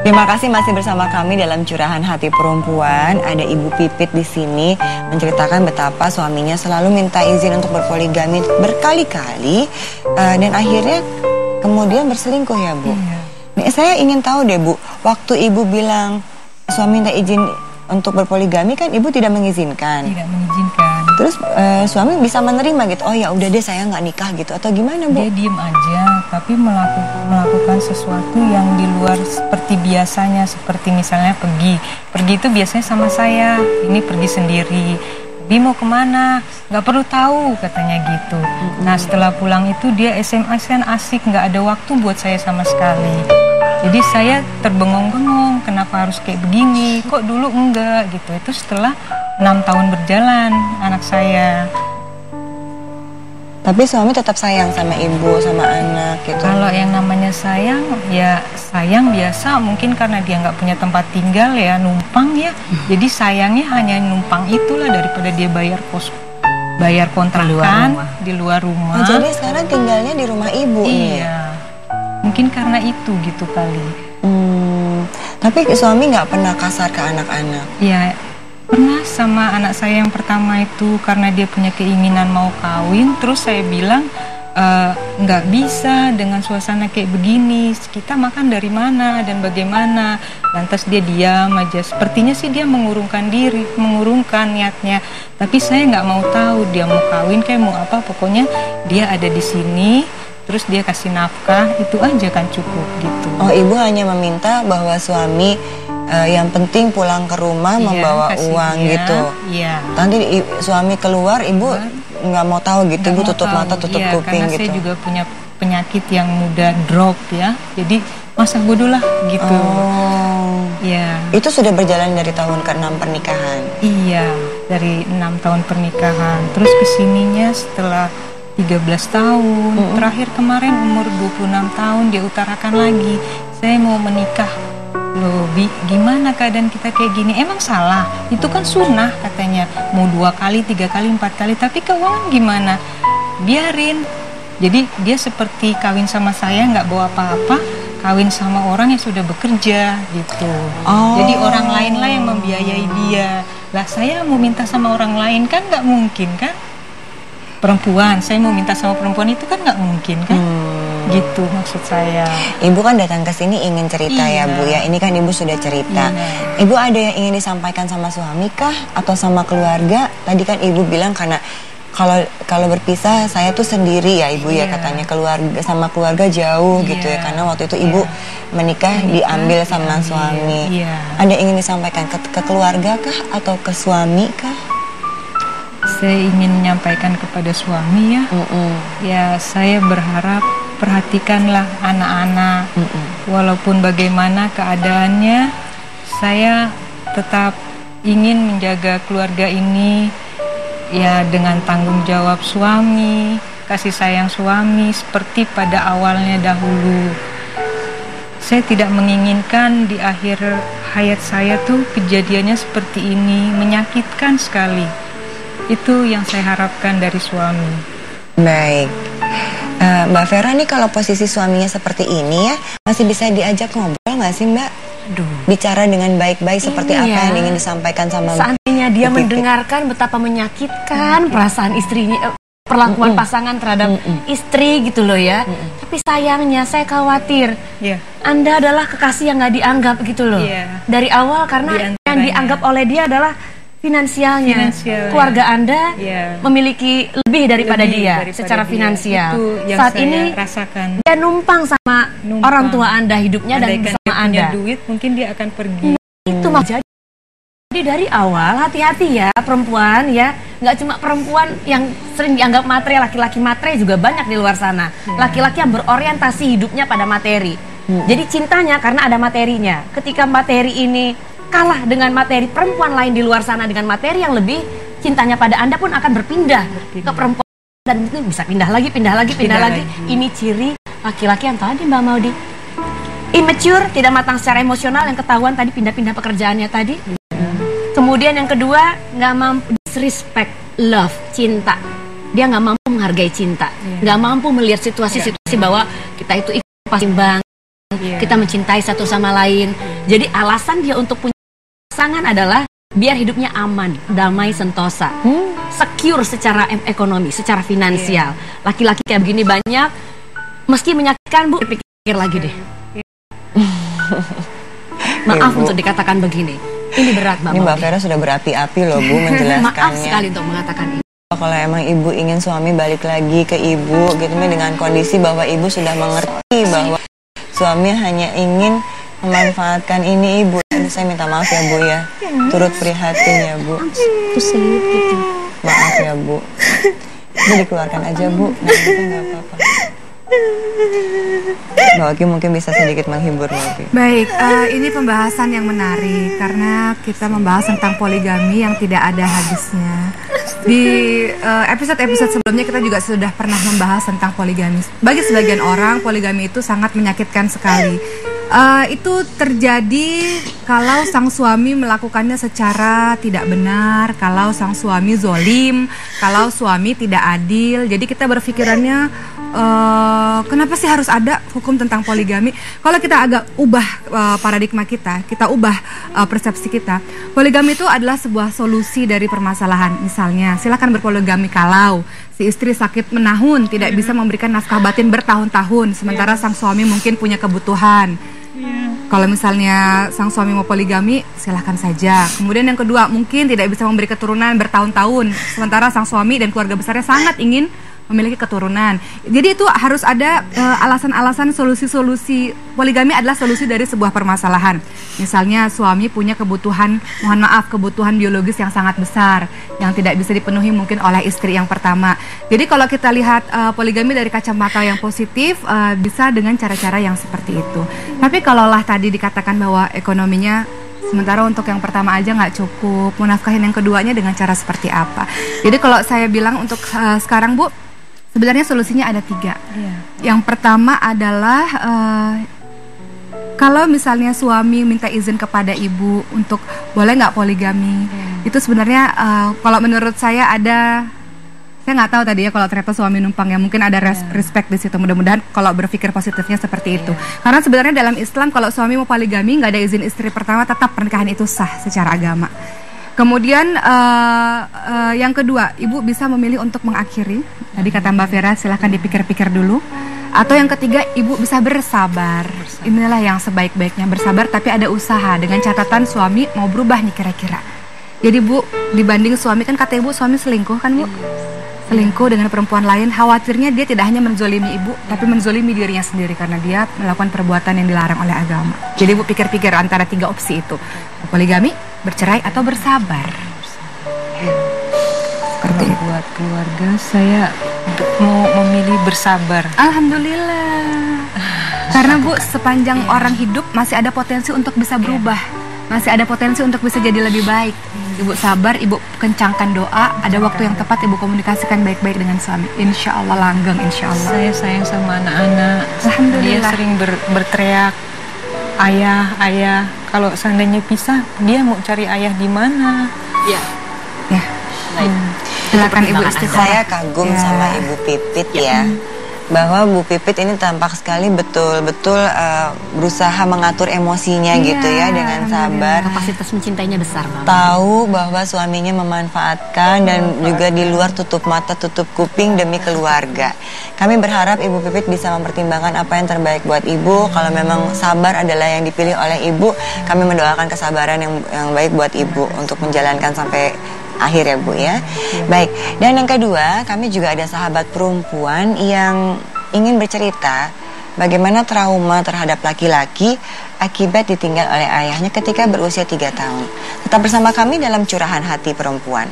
Terima kasih masih bersama kami dalam Curahan Hati Perempuan. Ada Ibu Pipit di sini menceritakan betapa suaminya selalu minta izin untuk berpoligami berkali-kali dan akhirnya kemudian berselingkuh ya Bu. Iya. Nih, saya ingin tahu deh Bu, waktu Ibu bilang suami minta izin untuk berpoligami kan Ibu tidak mengizinkan. Tidak mengizinkan. Terus suami bisa menerima gitu, oh ya udah deh saya nggak nikah gitu atau gimana Bu? Dia diem aja, tapi melakukan sesuatu yang di luar seperti biasanya, seperti misalnya pergi itu biasanya sama saya, ini pergi sendiri. Dia mau kemana? Nggak perlu tahu katanya gitu. Nah setelah pulang itu dia SMS kan asik, nggak ada waktu buat saya sama sekali. Jadi saya terbengong-bengong, kenapa harus kayak begini? Kok dulu enggak gitu? Itu setelah 6 tahun berjalan anak saya. Tapi suami tetap sayang sama ibu, sama anak gitu. Kalau yang namanya sayang, ya sayang biasa mungkin karena dia nggak punya tempat tinggal ya, numpang ya. Jadi sayangnya hanya numpang itulah daripada dia bayar kontrakan di luar rumah. Oh, jadi sekarang tinggalnya di rumah ibu nih? Iya, mungkin karena itu gitu kali. Tapi suami nggak pernah kasar ke anak-anak? Ya, pernah sama anak saya yang pertama itu karena dia punya keinginan mau kawin. Terus saya bilang, nggak bisa dengan suasana kayak begini, kita makan dari mana dan bagaimana. Lantas dia diam aja, sepertinya sih dia mengurungkan diri, mengurungkan niatnya. Tapi saya nggak mau tahu dia mau kawin kayak mau apa, pokoknya dia ada di sini, terus dia kasih nafkah, itu aja kan cukup gitu. Oh, ibu hanya meminta bahwa suami yang penting pulang ke rumah membawa uang gitu. Iya. Nanti suami keluar, ibu nggak mau tahu gitu, ibu tutup mata, tutup kuping karena gitu. Saya juga punya penyakit yang mudah drop ya, jadi masa bodoh lah gitu. Oh, ya. Itu sudah berjalan dari tahun ke-6 pernikahan? Iya, dari 6 tahun pernikahan. Terus kesininya setelah 13 tahun, terakhir kemarin umur 26 tahun dia utarakan lagi, saya mau menikah. Loh, gimana keadaan kita kayak gini? Emang salah? Itu kan sunnah katanya. Mau 2 kali, 3 kali, 4 kali. Tapi keuangan gimana? Biarin. Jadi dia seperti kawin sama saya nggak bawa apa-apa, kawin sama orang yang sudah bekerja gitu. Oh. Jadi orang lain lah yang membiayai dia. Lah saya mau minta sama orang lain kan nggak mungkin kan? Perempuan, saya mau minta sama perempuan itu kan nggak mungkin kan? Gitu maksud saya. Ibu kan datang ke sini ingin cerita ya Bu ya. Ini kan ibu sudah cerita. Ibu ada yang ingin disampaikan sama suami kah atau sama keluarga? Tadi kan ibu bilang karena kalau berpisah saya tuh sendiri ya ibu ya, katanya keluarga sama keluarga jauh gitu ya, karena waktu itu ibu menikah diambil sama suami. Ada yang ingin disampaikan ke keluarga kah atau ke suami kah? Saya ingin menyampaikan kepada suami ya. Ya saya berharap perhatikanlah anak-anak, walaupun bagaimana keadaannya, saya tetap ingin menjaga keluarga ini ya dengan tanggung jawab suami, kasih sayang suami seperti pada awalnya dahulu. Saya tidak menginginkan di akhir hayat saya tuh kejadiannya seperti ini, menyakitkan sekali. Itu yang saya harapkan dari suami. Baik. Mbak Vera nih kalau posisi suaminya seperti ini ya, masih bisa diajak ngobrol nggak sih Mbak? Bicara dengan baik-baik seperti apa yang ingin disampaikan sama seandainya dia mendengarkan betapa menyakitkan perasaan istrinya, perlakuan pasangan terhadap istri gitu loh ya. Tapi sayangnya saya khawatir Anda adalah kekasih yang nggak dianggap gitu loh. Dari awal karena yang dianggap oleh dia adalah finansialnya. Keluarga Anda memiliki lebih daripada dia secara finansial. Saat ini rasakan. Dia numpang sama orang tua Anda hidupnya dan bersama Anda. Duit mungkin dia akan pergi. Itu maksudnya. Jadi dari awal hati-hati ya perempuan ya, nggak cuma perempuan yang sering dianggap materi, laki-laki materi juga banyak di luar sana. Laki-laki yang berorientasi hidupnya pada materi. Jadi cintanya karena ada materinya. Ketika materi ini kalah dengan materi perempuan lain di luar sana dengan materi yang lebih, cintanya pada Anda pun akan berpindah ke perempuan dan itu bisa pindah lagi. Ini ciri laki-laki yang tadi Mbak Maudi immature, tidak matang secara emosional, yang ketahuan tadi pindah-pindah pekerjaannya tadi. Kemudian yang kedua, nggak mampu disrespect love, cinta. Dia nggak mampu menghargai cinta, nggak mampu melihat situasi-situasi bahwa kita itu pasti bang. kita mencintai satu sama lain. Jadi alasan dia untuk punya pasangan adalah biar hidupnya aman, damai, sentosa, secure secara ekonomi, secara finansial. Laki-laki kayak begini banyak, meski menyakitkan Bu, pikir lagi deh. Maaf untuk dikatakan begini. Ini berat Mbak. Ini Mbak Vera sudah berapi-api loh Bu menjelaskannya. Maaf sekali untuk mengatakan ini. Kalau emang ibu ingin suami balik lagi ke ibu gitu dengan kondisi bahwa ibu sudah mengerti bahwa suami hanya ingin memanfaatkan ini ibu. Aduh, saya minta maaf ya Bu ya. Turut prihatin ya Bu. Maaf ya Bu. Ini dikeluarkan aja Bu. Nggak apa-apa. Mbak Oki mungkin bisa sedikit menghibur Mbak Oki. Baik, ini pembahasan yang menarik karena kita membahas tentang poligami yang tidak ada habisnya. Di episode-episode sebelumnya kita juga sudah pernah membahas tentang poligami. Bagi sebagian orang, poligami itu sangat menyakitkan sekali. Itu terjadi kalau sang suami melakukannya secara tidak benar, kalau sang suami zolim, kalau suami tidak adil. Jadi kita berpikirannya, kenapa sih harus ada hukum tentang poligami? Kalau kita agak ubah paradigma kita ubah persepsi kita. Poligami itu adalah sebuah solusi dari permasalahan. Misalnya, silakan berpoligami kalau si istri sakit menahun, tidak bisa memberikan nafkah batin bertahun-tahun, sementara sang suami mungkin punya kebutuhan. Kalau misalnya sang suami mau poligami, silahkan saja. Kemudian yang kedua, mungkin tidak bisa memberi keturunan bertahun-tahun, sementara sang suami dan keluarga besarnya sangat ingin memiliki keturunan. Jadi itu harus ada alasan-alasan, solusi-solusi. Poligami adalah solusi dari sebuah permasalahan. Misalnya suami punya kebutuhan, mohon maaf, kebutuhan biologis yang sangat besar, yang tidak bisa dipenuhi mungkin oleh istri yang pertama. Jadi kalau kita lihat poligami dari kacamata yang positif, bisa dengan cara-cara yang seperti itu. Tapi kalaulah tadi dikatakan bahwa ekonominya sementara untuk yang pertama aja nggak cukup, menafkahin yang keduanya dengan cara seperti apa. Jadi kalau saya bilang untuk sekarang Bu, sebenarnya solusinya ada 3. Yang pertama adalah kalau misalnya suami minta izin kepada ibu untuk boleh nggak poligami, itu sebenarnya kalau menurut saya ada, saya nggak tahu tadi ya kalau ternyata suami numpang ya, mungkin ada respect di situ. Mudah-mudahan kalau berpikir positifnya seperti itu. Karena sebenarnya dalam Islam kalau suami mau poligami nggak ada izin istri pertama, tetap pernikahan itu sah secara agama. Kemudian yang kedua, ibu bisa memilih untuk mengakhiri. Tadi kata Mbak Vera, silahkan dipikir-pikir dulu. Atau yang ketiga, ibu bisa bersabar. Inilah yang sebaik-baiknya, bersabar tapi ada usaha. Dengan catatan suami mau berubah nih kira-kira. Jadi Bu, dibanding suami, kan kata ibu suami selingkuh kan Bu? Selingkuh dengan perempuan lain, khawatirnya dia tidak hanya menzolimi ibu, tapi menzolimi dirinya sendiri karena dia melakukan perbuatan yang dilarang oleh agama. Jadi ibu pikir-pikir antara 3 opsi itu, poligami, bercerai, atau bersabar. Seperti itu. Buat keluarga saya mau memilih bersabar. Alhamdulillah. Karena Bu, sepanjang orang hidup masih ada potensi untuk bisa berubah, masih ada potensi untuk bisa jadi lebih baik. Ibu sabar, ibu kencangkan doa, ada waktu yang tepat ibu komunikasikan baik-baik dengan suami. Insya Allah langgeng, insya Allah. Saya sayang sama anak-anak. Alhamdulillah. Dia sering berteriak, ayah, ayah. Kalau seandainya pisah, dia mau cari ayah di mana? Ya. Silakan Ibu istiqomah. Saya kagum sama Ibu Pipit ya. Bahwa Bu Pipit ini tampak sekali betul-betul berusaha mengatur emosinya gitu ya dengan sabar. Kapasitas mencintainya besar banget. Tahu bahwa suaminya memanfaatkan dan juga di luar tutup mata, tutup kuping demi keluarga. Kami berharap Ibu Pipit bisa mempertimbangkan apa yang terbaik buat Ibu. Kalau memang sabar adalah yang dipilih oleh Ibu, kami mendoakan kesabaran yang baik buat Ibu untuk menjalankan sampai akhir ya Bu ya. Baik, dan yang kedua, kami juga ada sahabat perempuan yang ingin bercerita bagaimana trauma terhadap laki-laki akibat ditinggal oleh ayahnya ketika berusia 3 tahun. Tetap bersama kami dalam Curahan Hati Perempuan.